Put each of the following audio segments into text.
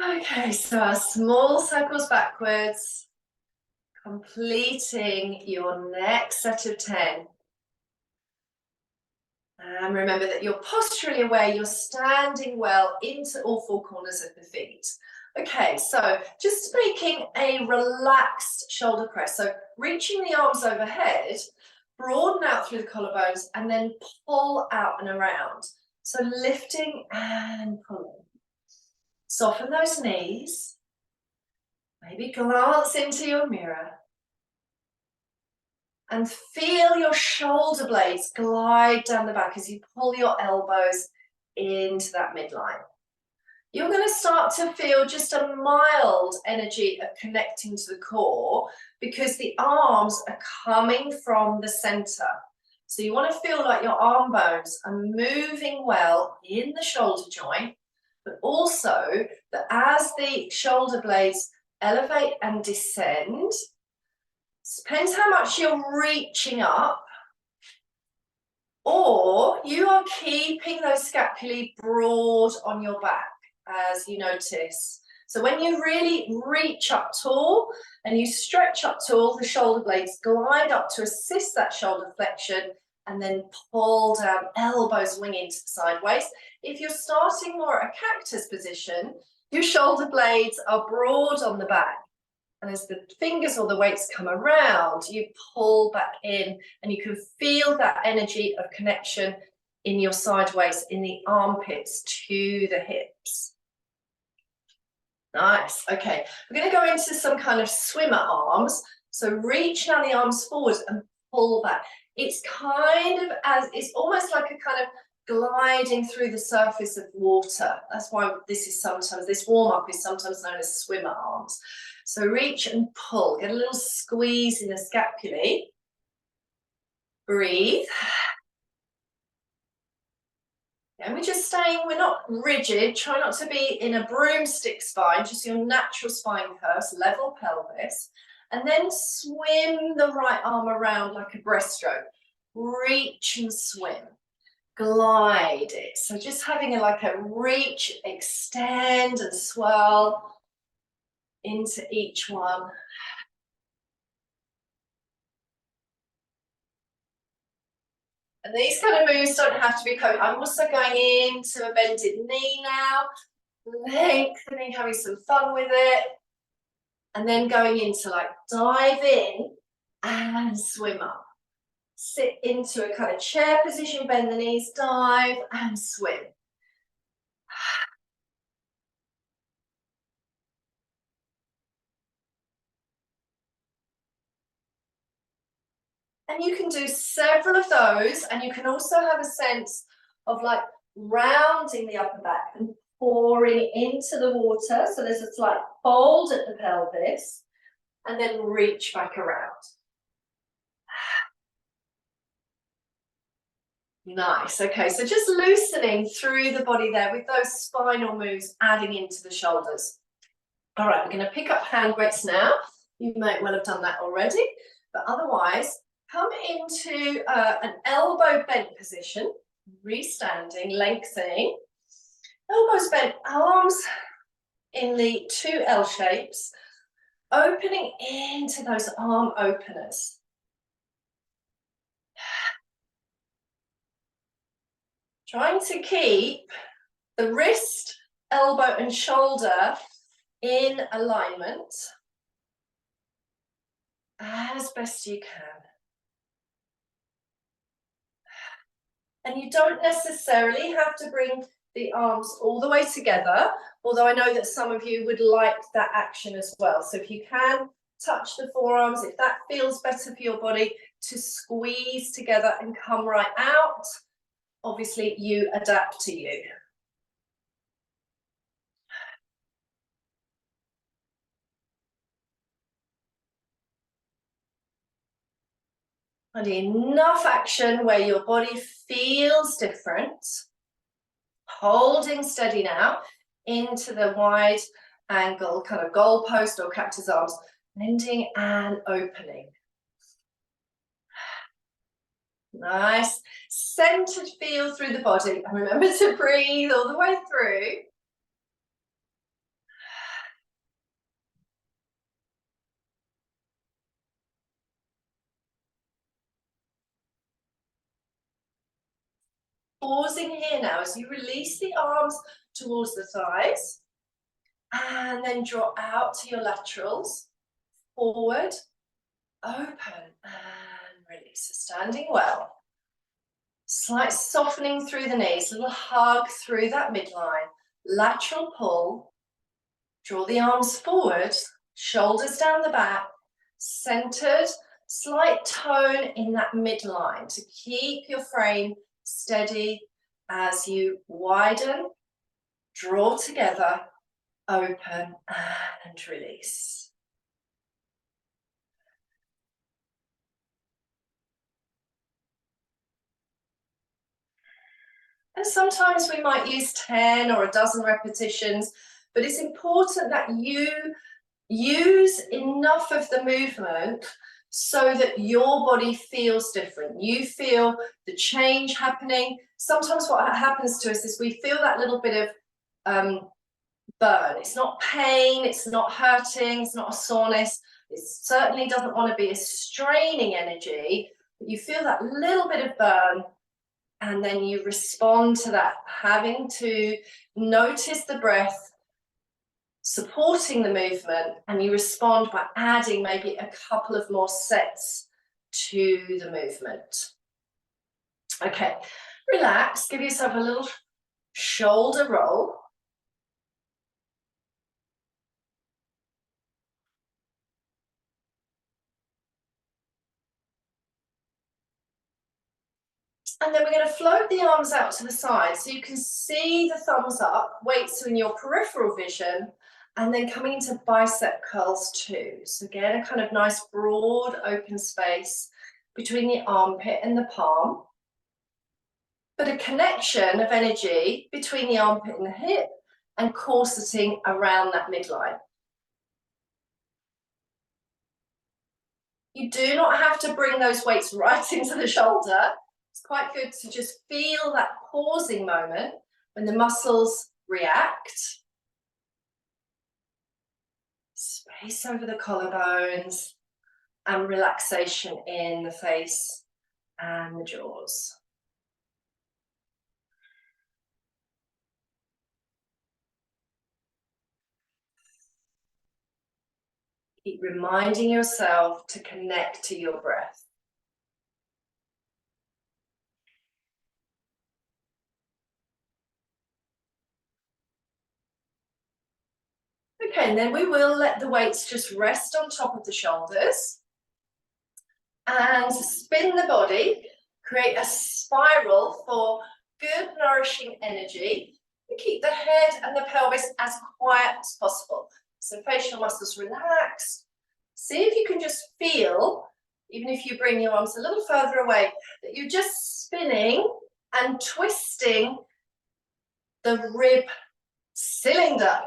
Okay, so our small circles backwards, completing your next set of 10. And remember that you're posturally aware, you're standing well into all four corners of the feet. Okay, so just making a relaxed shoulder press. So reaching the arms overhead, broaden out through the collarbones, and then pull out and around. So lifting and pulling. Soften those knees. Maybe glance into your mirror. And feel your shoulder blades glide down the back as you pull your elbows into that midline. You're going to start to feel just a mild energy of connecting to the core because the arms are coming from the center. So you want to feel like your arm bones are moving well in the shoulder joint, but also that as the shoulder blades elevate and descend, depends how much you're reaching up, or you are keeping those scapulae broad on your back as you notice. So when you really reach up tall and you stretch up tall, the shoulder blades glide up to assist that shoulder flexion and then pull down, elbows wing into the sideways. If you're starting more at a cactus position, your shoulder blades are broad on the back. And as the fingers or the weights come around, you pull back in and you can feel that energy of connection in your sideways, in the armpits to the hips. Nice. Okay, we're going to go into some kind of swimmer arms. So reach now the arms forward and pull back. It's kind of it's almost like a kind of gliding through the surface of water. That's why this warm-up is sometimes known as swimmer arms. So reach and pull, get a little squeeze in the scapulae. Breathe. And we're just staying, we're not rigid, try not to be in a broomstick spine, just your natural spine curves, level pelvis. And then swim the right arm around like a breaststroke. Reach and swim. Glide it. So just having like a reach, extend and swirl into each one. And these kind of moves don't have to be covered. I'm also going into a bended knee now, lengthening, having some fun with it. And then going into like dive in and swim up. Sit into a kind of chair position, bend the knees, dive and swim. And you can do several of those, and you can also have a sense of like rounding the upper back and pouring into the water. So there's a slight fold at the pelvis, and then reach back around. Nice. Okay, so just loosening through the body there with those spinal moves adding into the shoulders. All right, we're going to pick up hand weights now. You might well have done that already, but otherwise, come into an elbow bent position, restanding, lengthening. Elbows bent, arms in the two L shapes, opening into those arm openers. Trying to keep the wrist, elbow and shoulder in alignment as best you can. And you don't necessarily have to bring the arms all the way together, although I know that some of you would like that action as well. So if you can touch the forearms, if that feels better for your body to squeeze together and come right out, obviously you adapt to you. And enough action where your body feels different. Holding steady now into the wide angle kind of goalpost or cactus arms, bending and opening. Nice. Centered feel through the body. And remember to breathe all the way through. Pausing here now as you release the arms towards the thighs. And then draw out to your laterals. Forward, open, and release. So standing well. Slight softening through the knees, little hug through that midline. Lateral pull. Draw the arms forward, shoulders down the back, centered, slight tone in that midline to keep your frame steady as you widen, draw together, open, and release. And sometimes we might use 10 or a dozen repetitions, but it's important that you use enough of the movement so that your body feels different. You feel the change happening. Sometimes what happens to us is we feel that little bit of burn. It's not pain, it's not hurting, it's not a soreness. It certainly doesn't want to be a straining energy, but you feel that little bit of burn. And then you respond to that, having to notice the breath, supporting the movement, and you respond by adding maybe a couple of more sets to the movement. Okay, relax, give yourself a little shoulder roll. And then we're going to float the arms out to the side so you can see the thumbs up, weights are in your peripheral vision, and then coming into bicep curls too. So again, a kind of nice broad open space between the armpit and the palm, but a connection of energy between the armpit and the hip and corseting around that midline. You do not have to bring those weights right into the shoulder. It's quite good to just feel that pausing moment when the muscles react. Space over the collarbones and relaxation in the face and the jaws. Keep reminding yourself to connect to your breath. Okay, and then we will let the weights just rest on top of the shoulders and spin the body, create a spiral for good nourishing energy, and keep the head and the pelvis as quiet as possible. So facial muscles relaxed. See if you can just feel, even if you bring your arms a little further away, that you're just spinning and twisting the rib cylinder.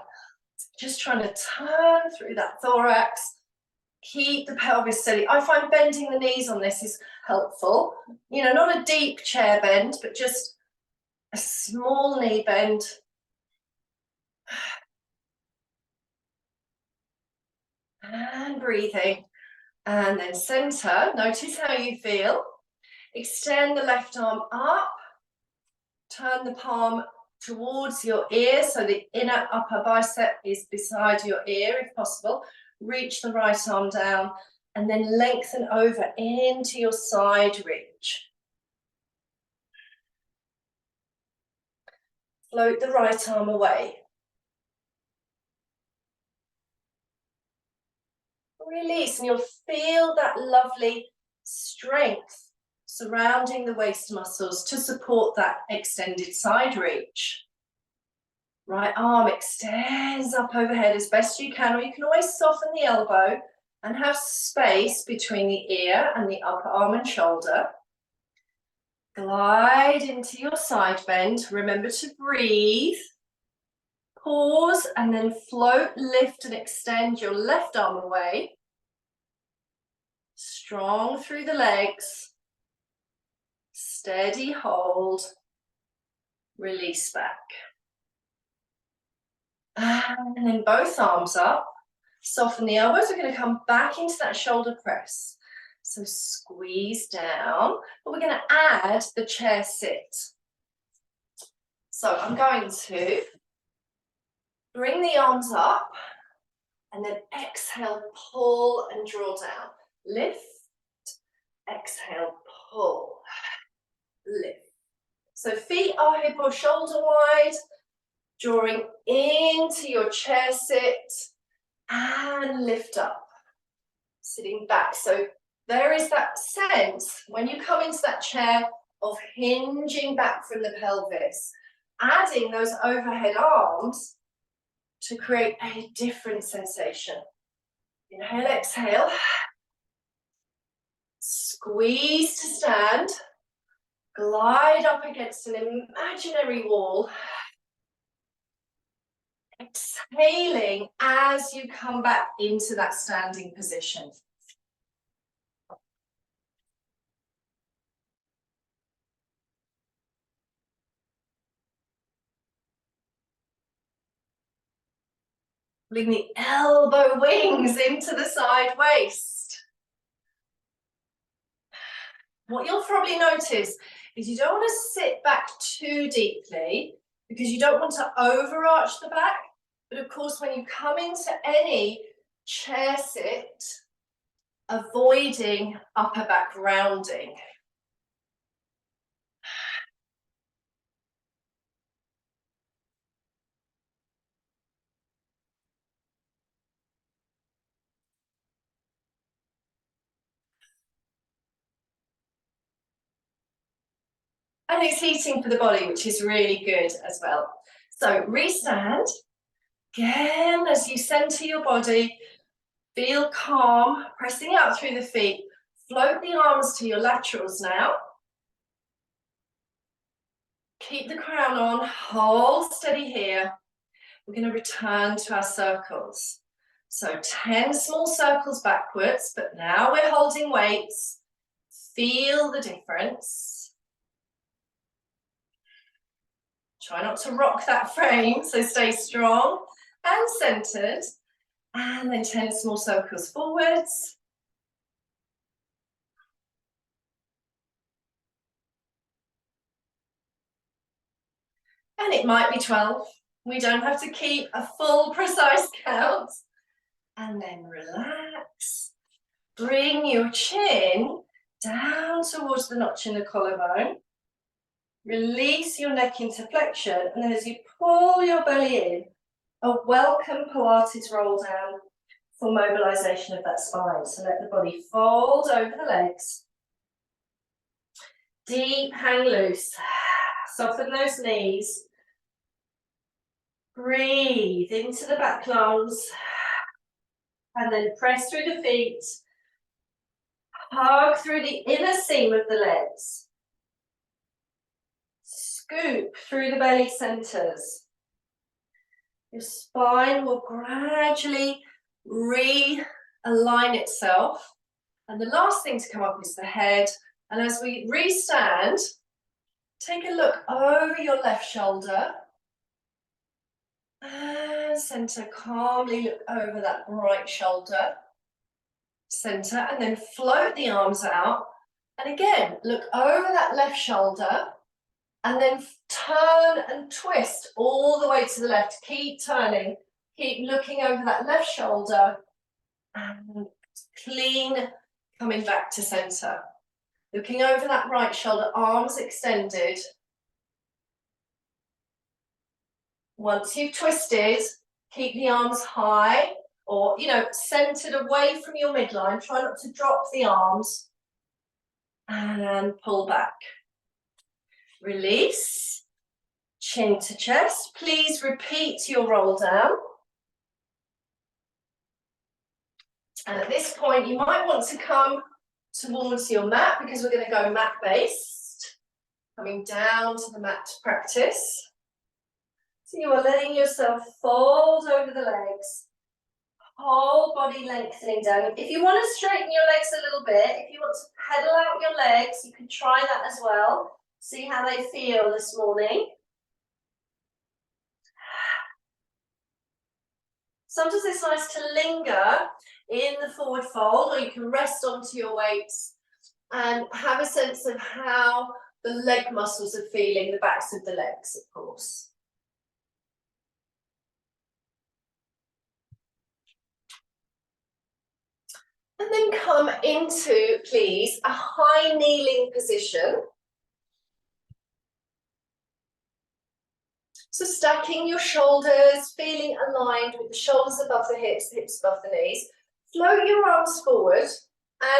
Just trying to turn through that thorax, keep the pelvis steady. I find bending the knees on this is helpful. You know, not a deep chair bend, but just a small knee bend. And breathing. And then center. Notice how you feel. Extend the left arm up. Turn the palm towards your ear, so the inner upper bicep is beside your ear if possible. Reach the right arm down and then lengthen over into your side reach. Float the right arm away. Release, and you'll feel that lovely strength surrounding the waist muscles to support that extended side reach. Right arm extends up overhead as best you can, or you can always soften the elbow and have space between the ear and the upper arm and shoulder. Glide into your side bend. Remember to breathe. Pause and then float, lift and extend your left arm away. Strong through the legs. Steady hold. Release back. And then both arms up. Soften the elbows. We're going to come back into that shoulder press. So squeeze down, but we're going to add the chair sit. So I'm going to bring the arms up and then exhale, pull and draw down. Lift, exhale, pull, lift. So feet are hip or shoulder wide, drawing into your chair sit and lift up, sitting back. So there is that sense when you come into that chair of hinging back from the pelvis, adding those overhead arms to create a different sensation. Inhale, exhale. Squeeze to stand. Glide up against an imaginary wall. Exhaling as you come back into that standing position. Bring the elbow wings into the side waist. What you'll probably notice is you don't want to sit back too deeply because you don't want to overarch the back. But of course, when you come into any chair sit, avoiding upper back rounding. And it's heating for the body, which is really good as well. So restand. Again, as you center your body, feel calm, pressing out through the feet. Float the arms to your laterals now. Keep the crown on, hold steady here. We're going to return to our circles. So 10 small circles backwards, but now we're holding weights. Feel the difference. Try not to rock that frame, so stay strong and centered. And then 10 small circles forwards. And it might be 12. We don't have to keep a full precise count. And then relax. Bring your chin down towards the notch in the collarbone. Release your neck into flexion. And then as you pull your belly in, a welcome Pilates roll down for mobilization of that spine. So let the body fold over the legs. Deep hang loose. Soften those knees. Breathe into the back lungs. And then press through the feet. Hug through the inner seam of the legs. Scoop through the belly centers. Your spine will gradually realign itself. And the last thing to come up is the head. And as we restand, take a look over your left shoulder. And center, calmly look over that right shoulder. Center, and then float the arms out. And again, look over that left shoulder. And then turn and twist all the way to the left. Keep turning. Keep looking over that left shoulder. And clean, coming back to center. Looking over that right shoulder, arms extended. Once you've twisted, keep the arms high or, centered away from your midline. Try not to drop the arms. And pull back. Release. Chin to chest. Please repeat your roll down. And at this point, you might want to come towards your mat because we're going to go mat-based. Coming down to the mat to practice. So you are letting yourself fold over the legs. Whole body lengthening down. If you want to straighten your legs a little bit, if you want to pedal out your legs, you can try that as well. See how they feel this morning. Sometimes it's nice to linger in the forward fold, or you can rest onto your weights and have a sense of how The leg muscles are feeling the backs of the legs, of course. And then come into, please, a high kneeling position. So stacking your shoulders, feeling aligned with the shoulders above the hips above the knees. Float your arms forward.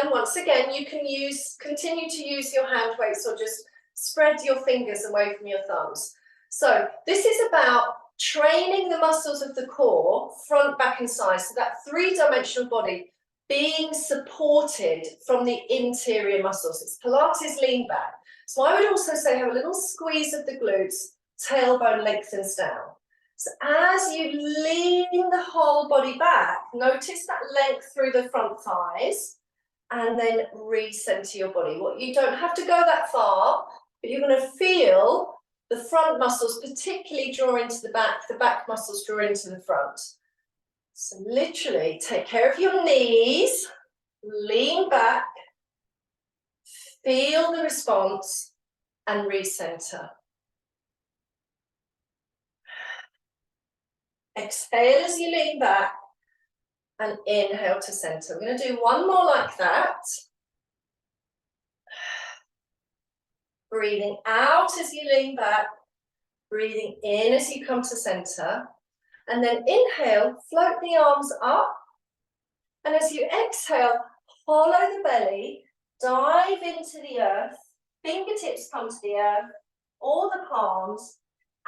And once again, you can continue to use your hand weights or just spread your fingers away from your thumbs. So this is about training the muscles of the core, front, back and side. So that three-dimensional body being supported from the interior muscles. It's Pilates lean back. So I would also say have a little squeeze of the glutes, tailbone lengthens down. So as you lean the whole body back, notice that length through the front thighs and then recenter your body. You don't have to go that far, but you're going to feel the front muscles particularly draw into the back muscles draw into the front. So literally take care of your knees, lean back, feel the response and recenter. Exhale as you lean back and inhale to center. We're going to do one more like that. Breathing out as you lean back, breathing in as you come to center. And then inhale, float the arms up. And as you exhale, follow the belly, dive into the earth, fingertips come to the earth, or the palms,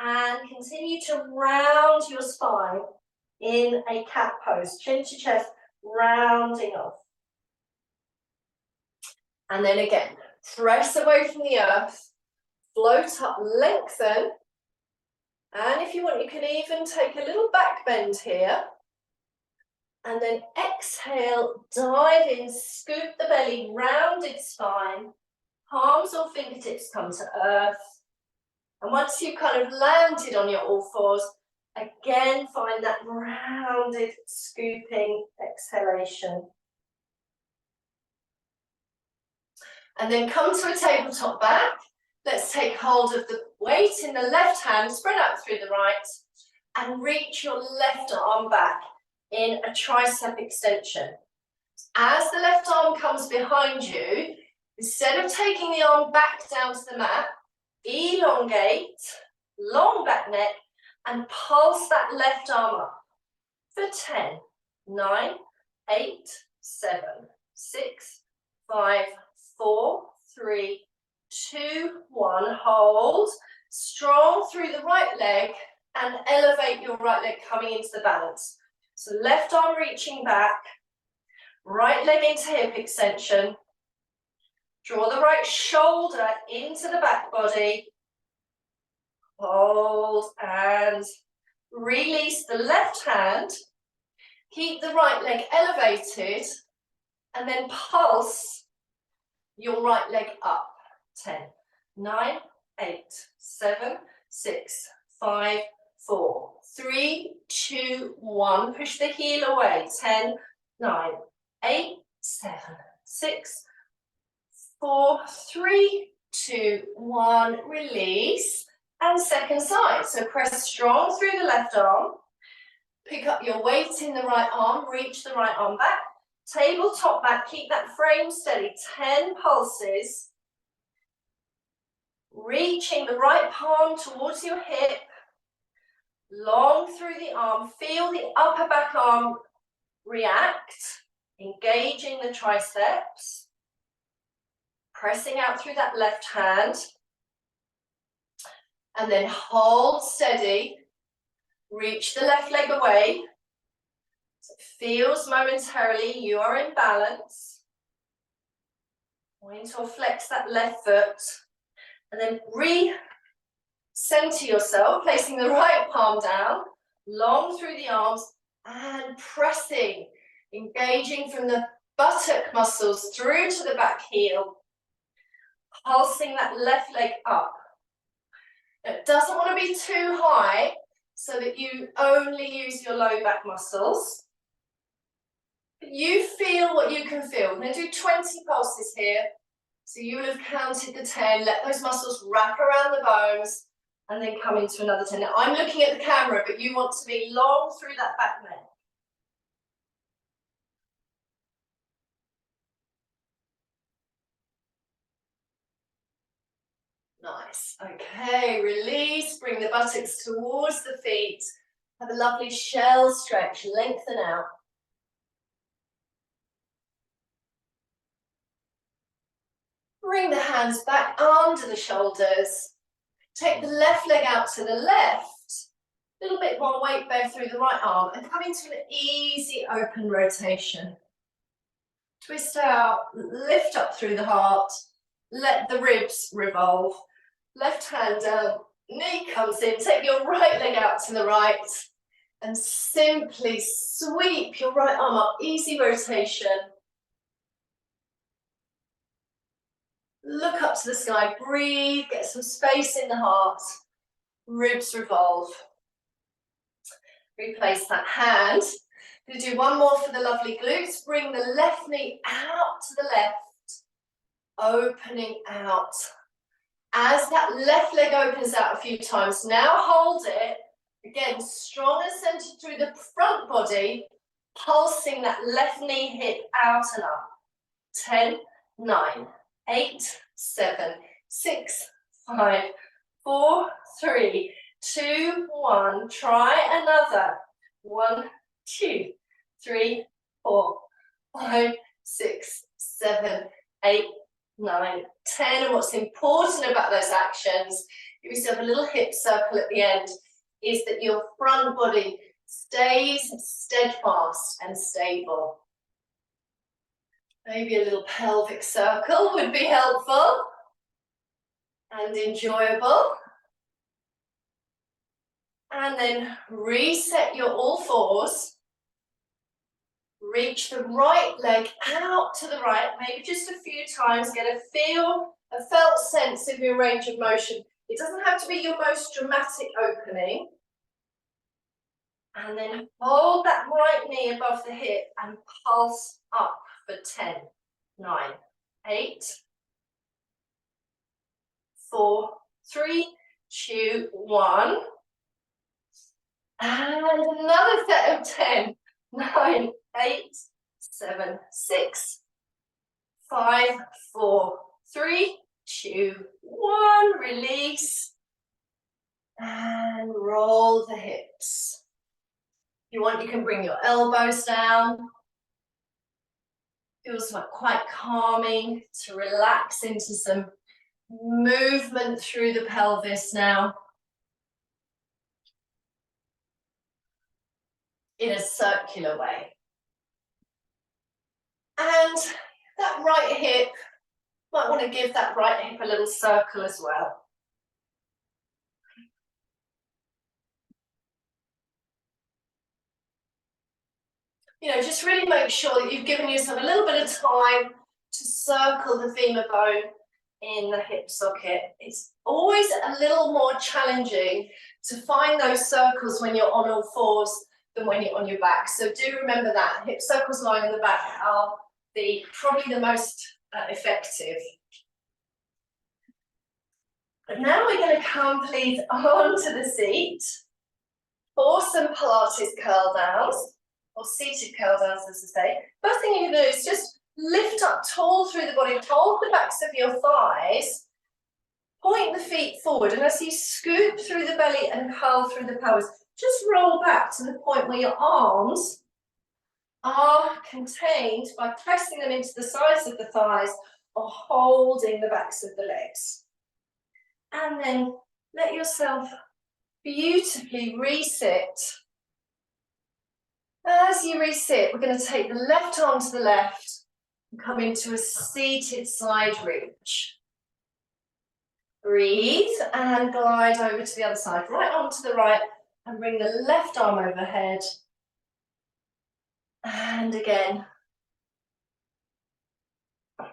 and continue to round your spine in a cat pose, chin to chest, rounding off. And then again, press away from the earth, float up, lengthen. And if you want, you can even take a little back bend here. And then exhale, dive in, scoop the belly, rounded spine, palms or fingertips come to earth. And once you've kind of landed on your all-fours, again find that rounded, scooping exhalation. And then come to a tabletop back. Let's take hold of the weight in the left hand, spread out through the right, and reach your left arm back in a tricep extension. As the left arm comes behind you, instead of taking the arm back down to the mat, elongate, long back neck, and pulse that left arm up for 10, 9, 8, 7, 6, 5, 4, 3, 2, 1. Hold. Strong through the right leg and elevate your right leg coming into the balance. So left arm reaching back, right leg into hip extension. Draw the right shoulder into the back body. Hold and release the left hand. Keep the right leg elevated and then pulse your right leg up. 10, 9, 8, 7, 6, 5, 4, 3, 2, 1. Push the heel away. 10, 9, 8, 7, 6, 4, 3, 2, 1. Release. And second side. So press strong through the left arm. Pick up your weight in the right arm. Reach the right arm back. Tabletop back. Keep that frame steady. 10 pulses. Reaching the right palm towards your hip. Long through the arm. Feel the upper back arm react. Engaging the triceps. Pressing out through that left hand. And then hold steady. Reach the left leg away. So it feels momentarily you are in balance. Point or flex that left foot. And then re-center yourself, placing the right palm down, long through the arms, and pressing, engaging from the buttock muscles through to the back heel, pulsing that left leg up. It doesn't want to be too high so that you only use your low back muscles. But you feel what you can feel. We're going to do 20 pulses here. So you will have counted the 10, let those muscles wrap around the bones, and then come into another 10. Now, I'm looking at the camera, but you want to be long through that back neck. Nice. Okay, release, bring the buttocks towards the feet. Have a lovely shell stretch, lengthen out. Bring the hands back under the shoulders. Take the left leg out to the left. A little bit more weight bear through the right arm and come into an easy open rotation. Twist out, lift up through the heart. Let the ribs revolve. Left hand down, knee comes in. Take your right leg out to the right and simply sweep your right arm up. Easy rotation. Look up to the sky, breathe, get some space in the heart. Ribs revolve. Replace that hand. We'll do one more for the lovely glutes. Bring the left knee out to the left, opening out. As that left leg opens out a few times, now hold it. Again, strong and centered through the front body, pulsing that left knee hip out and up. 10, 9, 8, 7, 6, 5, 4, 3, 2, 1. Try another. 1, 2, 3, 4, 5, 6, 7, 8, 9, 10. And what's important about those actions, give yourself a little hip circle at the end, is that your front body stays steadfast and stable. Maybe a little pelvic circle would be helpful and enjoyable. And then reset your AllFours. Reach the right leg out to the right, maybe just a few times. Get a felt sense of your range of motion. It doesn't have to be your most dramatic opening. And then hold that right knee above the hip and pulse up for 10, 9, 8, 4, 3, 2, 1. And another set of 10, 9, 8, 7, 6, 5, 4, 3, 2, 1. Release. And roll the hips. If you want, you can bring your elbows down. Feels like quite calming to relax into some movement through the pelvis now. In a circular way. And that right hip, might want to give that right hip a little circle as well. You know, just really make sure that you've given yourself a little bit of time to circle the femur bone in the hip socket. It's always a little more challenging to find those circles when you're on all fours than when you're on your back. So do remember that. Hip circles lying on the back are probably the most effective. But now we're going to come, please, onto the seat for some Pilates curldowns, or seated curldowns, as I say. First thing you can do is just lift up tall through the body, hold the backs of your thighs, point the feet forward, and as you scoop through the belly and curl through the pelvis, just roll back to the point where your arms are contained by pressing them into the sides of the thighs or holding the backs of the legs. And then let yourself beautifully resit. As you resit, we're going to take the left arm to the left and come into a seated side reach. Breathe and glide over to the other side. Right arm to the right and bring the left arm overhead. And again. Okay,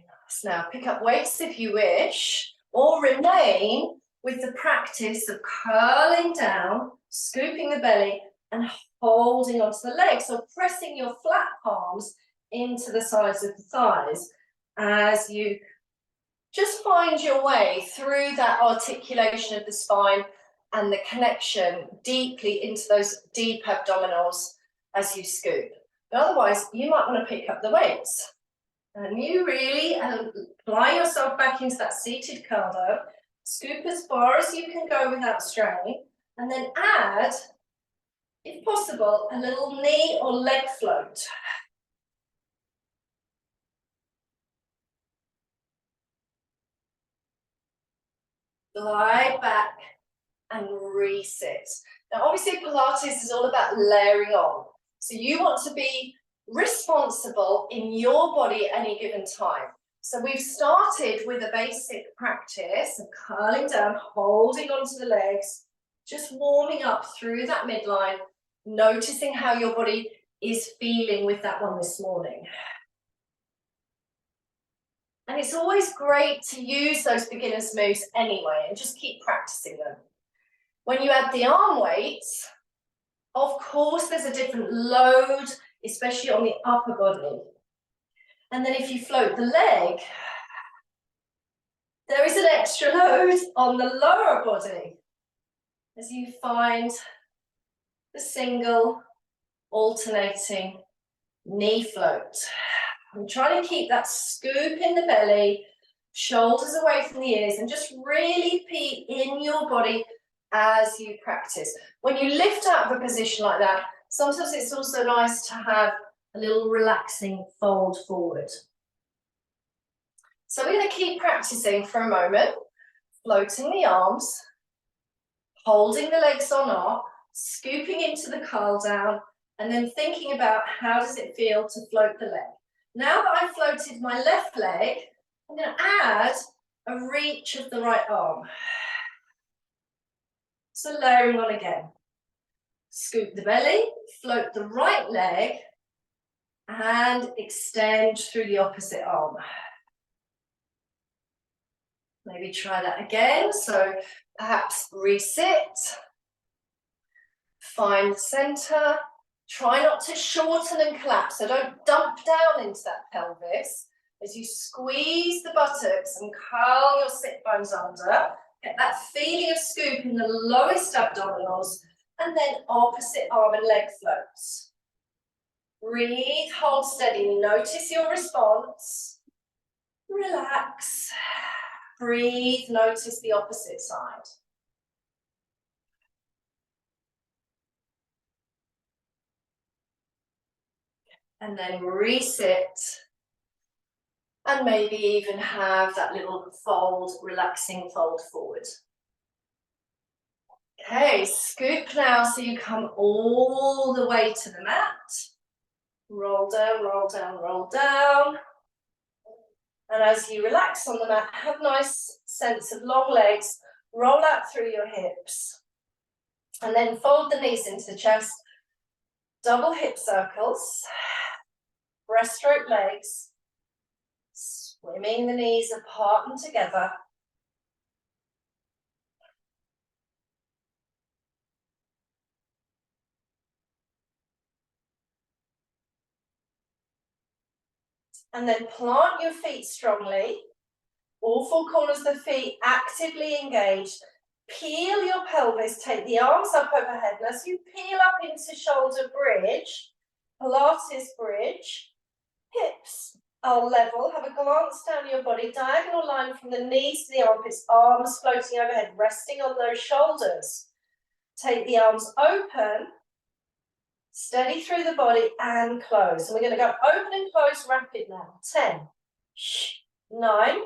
nice. Now pick up weights if you wish, or remain with the practice of curling down, scooping the belly, and holding onto the legs, so pressing your flat palms into the sides of the thighs as you just find your way through that articulation of the spine and the connection deeply into those deep abdominals as you scoop. But otherwise, you might want to pick up the weights. And you really apply yourself back into that seated curl down. Scoop as far as you can go without straining. And then add, if possible, a little knee or leg float. Glide back and resit. Now, obviously, Pilates is all about layering on. So you want to be responsible in your body at any given time. So we've started with a basic practice of curling down, holding onto the legs, just warming up through that midline, noticing how your body is feeling with that one this morning. And it's always great to use those beginner's moves anyway and just keep practicing them. When you add the arm weights, of course there's a different load, especially on the upper body. And then if you float the leg, there is an extra load on the lower body as you find the single alternating knee float. I'm trying to keep that scoop in the belly, shoulders away from the ears, and just really be in your body as you practice. When you lift out of a position like that, sometimes it's also nice to have a little relaxing fold forward. So we're going to keep practicing for a moment, floating the arms, holding the legs on up, scooping into the curl down, and then thinking about how does it feel to float the leg. Now that I've floated my left leg, I'm going to add a reach of the right arm. So layering on again. Scoop the belly, float the right leg, and extend through the opposite arm. Maybe try that again. So perhaps resit, find the center. Try not to shorten and collapse, so don't dump down into that pelvis. As you squeeze the buttocks and curl your sit bones under, get that feeling of scoop in the lowest abdominals, and then opposite arm and leg floats. Breathe, hold steady, notice your response. Relax. Breathe, notice the opposite side. And then resit. And maybe even have that little fold, relaxing fold forward. Okay, scoop now so you come all the way to the mat. Roll down, roll down, roll down. And as you relax on the mat, have a nice sense of long legs. Roll out through your hips. And then fold the knees into the chest. Double hip circles. Breaststroke legs. Swimming the knees apart and together. And then plant your feet strongly. All four corners of the feet actively engaged. Peel your pelvis, take the arms up overhead. And as you peel up into shoulder bridge, Pilates bridge, hips are level. Have a glance down your body, diagonal line from the knees to the armpits, arms floating overhead, resting on those shoulders. Take the arms open, steady through the body and close. And we're going to go open and close rapid now. 10, 9,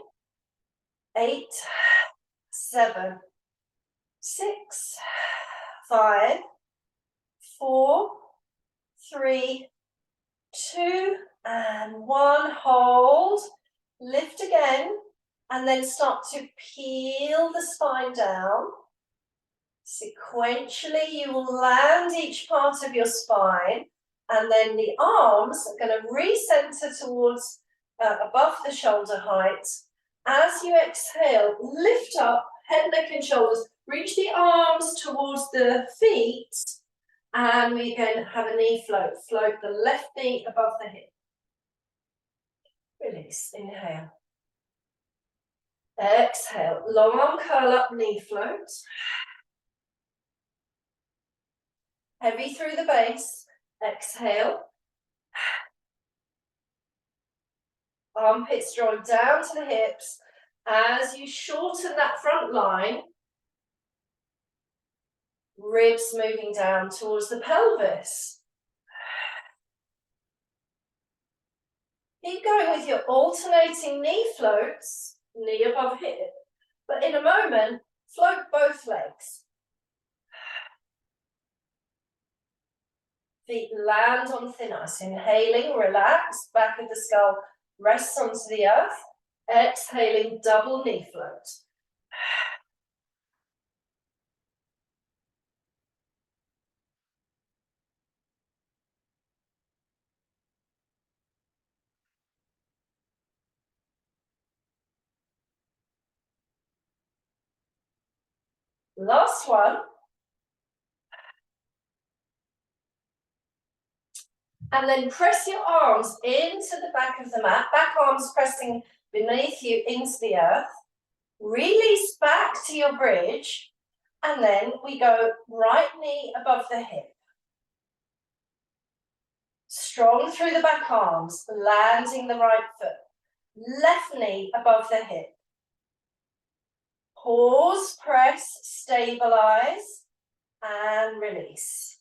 8, 7, 6, 5, 4, 3, 2, and 1. Hold, lift again, and then start to peel the spine down. Sequentially, you will land each part of your spine, and then the arms are going to recenter towards above the shoulder height. As you exhale, lift up, head, neck, and shoulders. Reach the arms towards the feet, And we can have a knee float. Float the left knee above the hip. Release, inhale. Exhale, long arm curl up, knee float. Heavy through the base. Exhale. Armpits drawn down to the hips. As you shorten that front line, ribs moving down towards the pelvis. Keep going with your alternating knee floats, knee above hip. But in a moment, float both legs. Feet land on thin ice. Inhaling, relax, back of the skull rests onto the earth. Exhaling, double knee float. Last one. And then press your arms into the back of the mat. Back arms pressing beneath you into the earth. Release back to your bridge. And then we go right knee above the hip. Strong through the back arms, landing the right foot. Left knee above the hip. Pause, press, stabilize, and release.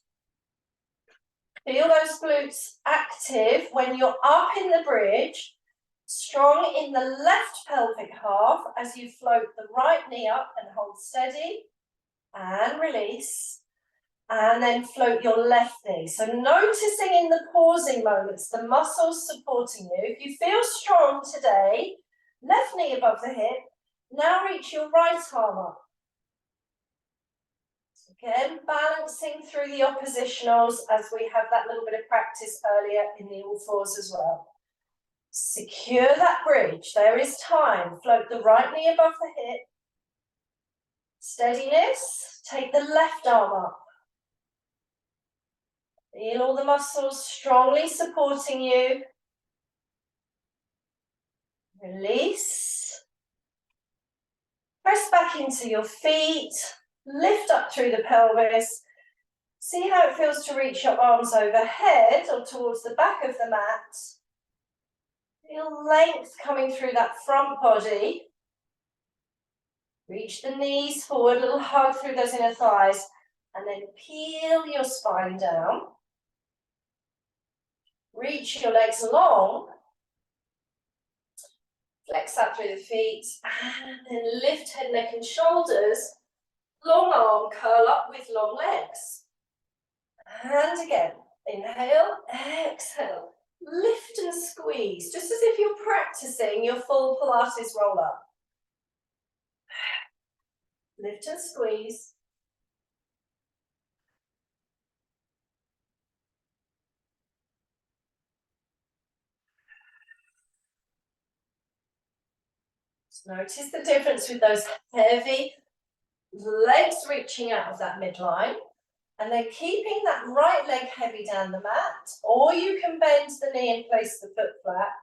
Feel those glutes active when you're up in the bridge, strong in the left pelvic half as you float the right knee up and hold steady, and release. And then float your left knee. So noticing in the pausing moments, the muscles supporting you. If you feel strong today, left knee above the hip, now reach your right arm up. Again, balancing through the oppositionals as we have that little bit of practice earlier in the AllFours as well. Secure that bridge. There is time. Float the right knee above the hip. Steadiness. Take the left arm up. Feel all the muscles strongly supporting you. Release. Press back into your feet. Lift up through the pelvis. See how it feels to reach your arms overhead or towards the back of the mat. Feel length coming through that front body. Reach the knees forward, little hug through those inner thighs, and then peel your spine down. Reach your legs long. Flex out through the feet, and then lift head, neck, and shoulders. Long arm curl up with long legs. And again, inhale, exhale. Lift and squeeze, just as if you're practicing your full Pilates roll up. Lift and squeeze. Just notice the difference with those heavy legs reaching out of that midline. And then keeping that right leg heavy down the mat, or you can bend the knee and place the foot flat.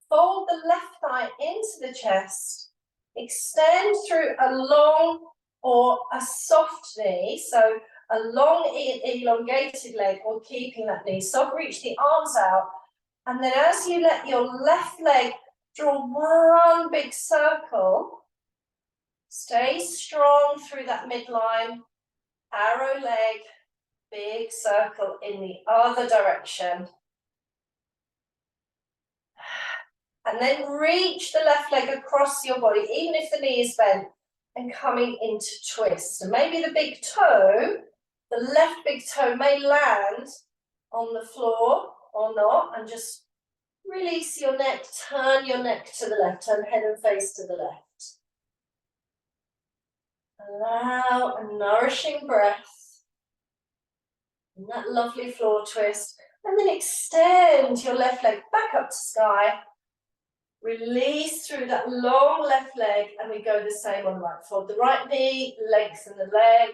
Fold the left thigh into the chest. Extend through a long or a soft knee, so a long elongated leg, or keeping that knee soft. Reach the arms out, and then as you let your left leg draw one big circle, stay strong through that midline, arrow leg, big circle in the other direction. And then reach the left leg across your body, even if the knee is bent, and coming into twist. And maybe the big toe, the left big toe may land on the floor or not, and just release your neck, turn your neck to the left, turn head and face to the left. Allow a nourishing breath in that lovely floor twist, and then extend your left leg back up to sky. Release through that long left leg, and we go the same on the right. Fold the right knee, lengthen the leg.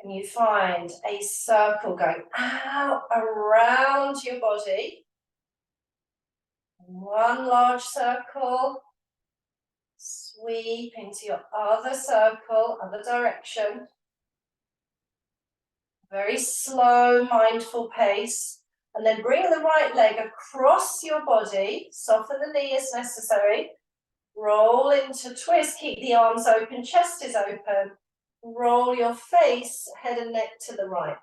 And you find a circle going out around your body. One large circle, sweep into your other circle, other direction. Very slow, mindful pace. And then bring the right leg across your body, soften the knee as necessary. Roll into twist, keep the arms open, chest is open. Roll your face, head and neck to the right.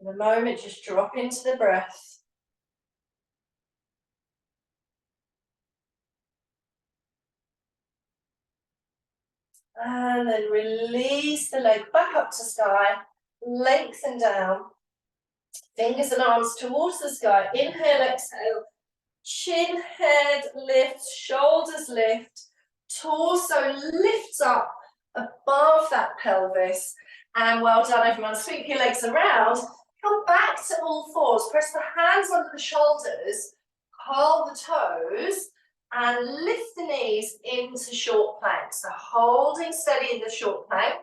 In a moment, just drop into the breath. And then release the leg back up to sky, lengthen down. Fingers and arms towards the sky. Inhale, exhale. Chin, head lifts, shoulders lift. Torso lifts up above that pelvis. And well done, everyone. Sweep your legs around. Come back to all fours. Press the hands under the shoulders. Curl the toes. And lift the knees into short plank. So holding steady in the short plank.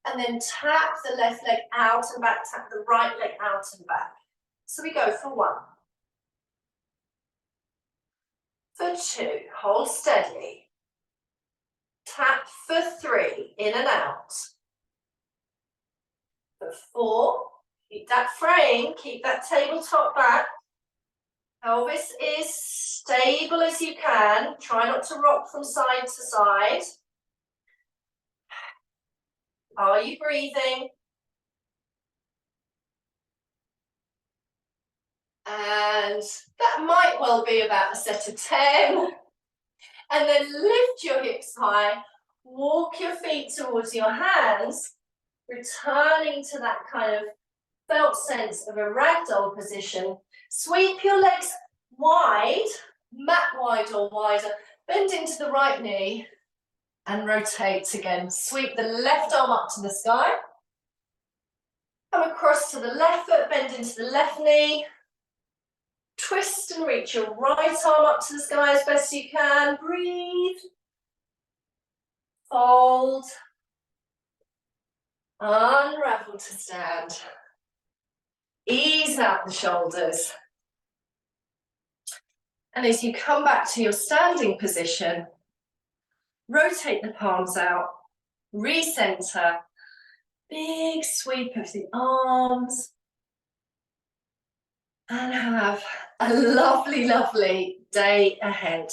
And then tap the left leg out and back. Tap the right leg out and back. So we go for 1. For 2, hold steady. Tap for 3, in and out. For 4, keep that frame, keep that tabletop back. Pelvis is stable as you can. Try not to rock from side to side. Are you breathing? And that might well be about a set of 10. And then lift your hips high, walk your feet towards your hands, returning to that kind of felt sense of a ragdoll position. Sweep your legs wide, mat wide or wider, bend into the right knee and rotate again. Sweep the left arm up to the sky. Come across to the left foot, bend into the left knee. Twist and reach your right arm up to the sky as best you can. Breathe. Fold. Unravel to stand. Ease out the shoulders. And as you come back to your standing position, rotate the palms out, recenter. Big sweep of the arms. And have a lovely, lovely day ahead.